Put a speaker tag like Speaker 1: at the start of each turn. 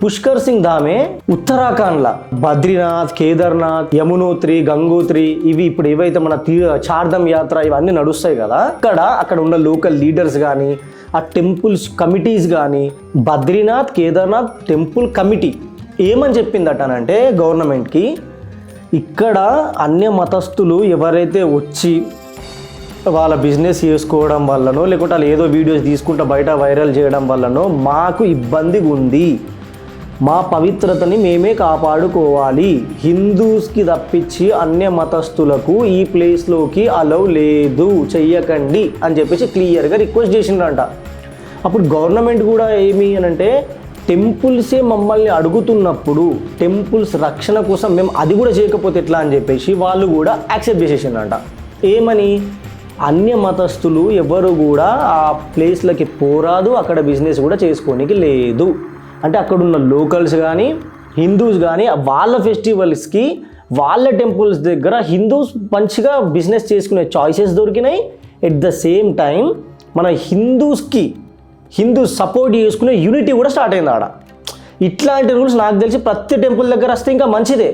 Speaker 1: పుష్కర్ సింగ్ ధామే ఉత్తరాఖండ్లో బద్రీనాథ్, కేదార్నాథ్, యమునోత్రి, గంగోత్రి ఇవి ఇప్పుడు ఏవైతే మన చార్ధమ్ యాత్ర ఇవన్నీ నడుస్తాయి కదా, అక్కడ ఉన్న లోకల్ లీడర్స్ కానీ ఆ టెంపుల్స్ కమిటీస్ కానీ బద్రీనాథ్ కేదార్నాథ్ టెంపుల్ కమిటీ ఏమని చెప్పిందటనంటే గవర్నమెంట్కి, ఇక్కడ అన్య మతస్థులు ఎవరైతే వచ్చి వాళ్ళ బిజినెస్ చేసుకోవడం వల్లనో లేకుంటే వాళ్ళు ఏదో వీడియోస్ తీసుకుంటూ బయట వైరల్ చేయడం వల్లనో మాకు ఇబ్బందిగా ఉంది, మా పవిత్రతని మేమే కాపాడుకోవాలి, హిందూస్కి తప్పించి అన్య మతస్థులకు ఈ ప్లేస్లోకి అలౌ లేదు, చెయ్యకండి అని చెప్పేసి క్లియర్గా రిక్వెస్ట్ చేసిండ్రంట. అప్పుడు గవర్నమెంట్ కూడా ఏమి అని అంటే, టెంపుల్సే మమ్మల్ని అడుగుతున్నప్పుడు టెంపుల్స్ రక్షణ కోసం మేము అది కూడా చేయకపోతే ఎట్లా అని చెప్పేసి వాళ్ళు కూడా యాక్సెప్ట్ చేసేసిండ్రంట. ఏమని, అన్య మతస్థులు ఎవరు కూడా ఆ ప్లేస్లకి పోరాదు, అక్కడ బిజినెస్ కూడా చేసుకోనికి లేదు అంటే అక్కడున్న లోకల్స్ కానీ హిందూస్ కానీ వాళ్ళ ఫెస్టివల్స్కి వాళ్ళ టెంపుల్స్ దగ్గర హిందూస్ మంచిగా బిజినెస్ చేసుకునే చాయిసెస్ దొరికినాయి. ఎట్ ద సేమ్ టైం మన హిందూస్ సపోర్ట్ చేసుకునే యూనిటీ కూడా స్టార్ట్ అయింది ఆడ. ఇట్లాంటి రూల్స్ నాకు తెలిసి ప్రతి టెంపుల్ దగ్గర వస్తే ఇంకా మంచిదే.